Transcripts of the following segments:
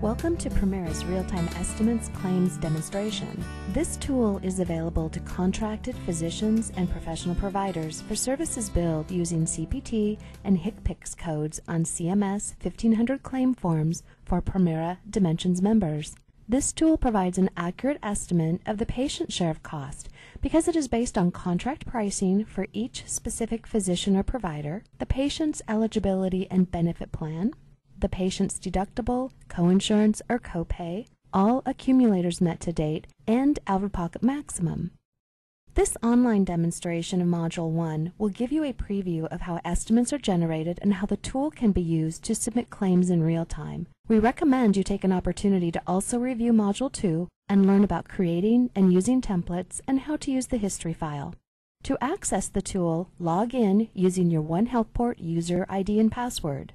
Welcome to Premera's Real-Time Estimates Claims demonstration. This tool is available to contracted physicians and professional providers for services billed using CPT and HCPCS codes on CMS 1500 claim forms for Premera Dimensions members. This tool provides an accurate estimate of the patient share of cost because it is based on contract pricing for each specific physician or provider, the patient's eligibility and benefit plan, the patient's deductible, coinsurance, or copay, all accumulators met to date, and out-of-pocket maximum. This online demonstration of Module 1 will give you a preview of how estimates are generated and how the tool can be used to submit claims in real time. We recommend you take an opportunity to also review Module 2 and learn about creating and using templates and how to use the history file. To access the tool, log in using your OneHealthPort user ID and password.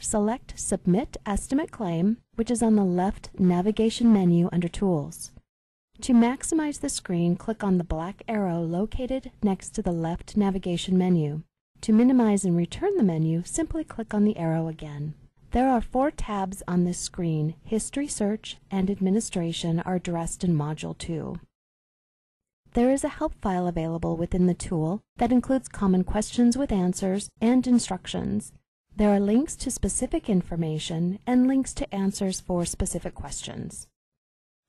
Select Submit Estimate Claim, which is on the left navigation menu under Tools. To maximize the screen, click on the black arrow located next to the left navigation menu. To minimize and return the menu, simply click on the arrow again. There are 4 tabs on this screen. History, Search, and Administration are addressed in Module 2. There is a help file available within the tool that includes common questions with answers and instructions. There are links to specific information and links to answers for specific questions.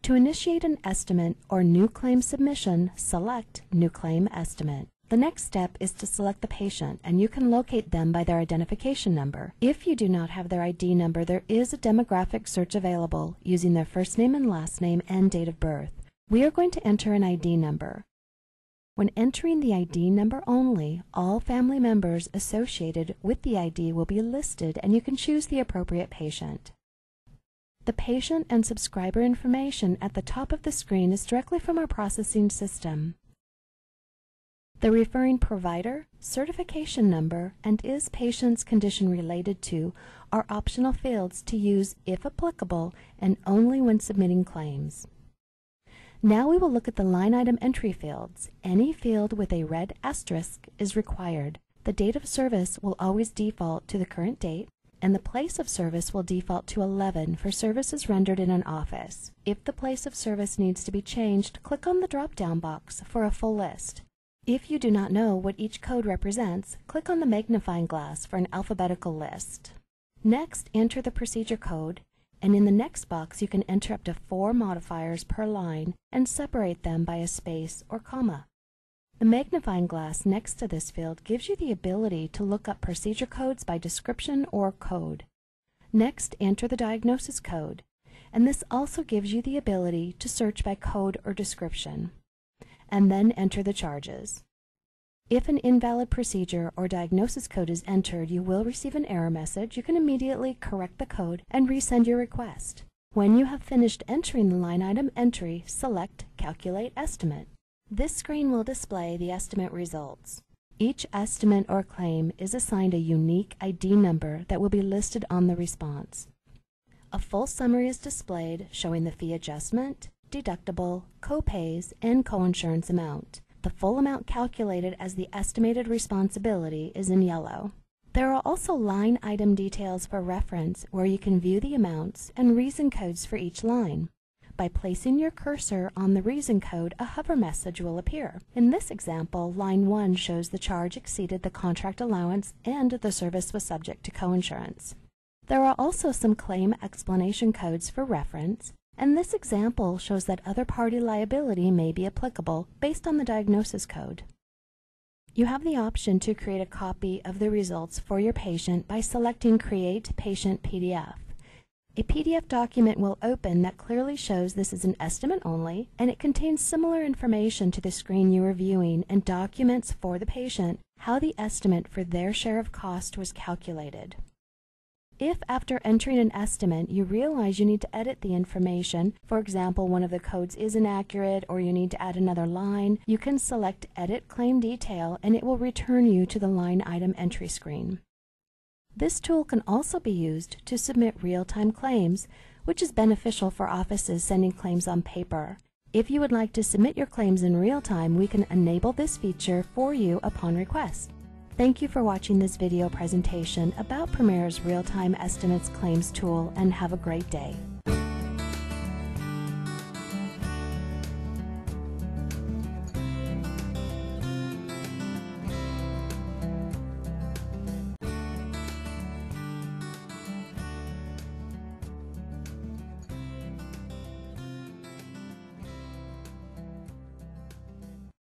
To initiate an estimate or new claim submission, select New Claim Estimate. The next step is to select the patient, and you can locate them by their identification number. If you do not have their ID number, there is a demographic search available using their first name and last name and date of birth. We are going to enter an ID number. When entering the ID number only, all family members associated with the ID will be listed and you can choose the appropriate patient. The patient and subscriber information at the top of the screen is directly from our processing system. The referring provider, certification number, and is patient's condition related to are optional fields to use if applicable and only when submitting claims. Now we will look at the line item entry fields. Any field with a red asterisk is required. The date of service will always default to the current date, and the place of service will default to 11 for services rendered in an office. If the place of service needs to be changed, click on the drop-down box for a full list. If you do not know what each code represents, click on the magnifying glass for an alphabetical list. Next, enter the procedure code, and in the next box you can enter up to 4 modifiers per line and separate them by a space or comma. The magnifying glass next to this field gives you the ability to look up procedure codes by description or code. Next, enter the diagnosis code, and this also gives you the ability to search by code or description. And then enter the charges. If an invalid procedure or diagnosis code is entered, you will receive an error message. You can immediately correct the code and resend your request. When you have finished entering the line item entry, select Calculate Estimate. This screen will display the estimate results. Each estimate or claim is assigned a unique ID number that will be listed on the response. A full summary is displayed showing the fee adjustment, deductible, copays, and coinsurance amount. The full amount calculated as the estimated responsibility is in yellow. There are also line item details for reference where you can view the amounts and reason codes for each line. By placing your cursor on the reason code, a hover message will appear. In this example, line 1 shows the charge exceeded the contract allowance and the service was subject to coinsurance. There are also some claim explanation codes for reference, and this example shows that other party liability may be applicable based on the diagnosis code. You have the option to create a copy of the results for your patient by selecting Create Patient PDF. A PDF document will open that clearly shows this is an estimate only, and it contains similar information to the screen you are viewing and documents for the patient how the estimate for their share of cost was calculated. If after entering an estimate you realize you need to edit the information, for example one of the codes is inaccurate or you need to add another line, you can select Edit Claim Detail and it will return you to the line item entry screen. This tool can also be used to submit real-time claims, which is beneficial for offices sending claims on paper. If you would like to submit your claims in real time, we can enable this feature for you upon request. Thank you for watching this video presentation about Premera's Real-Time Estimates Claims tool, and have a great day.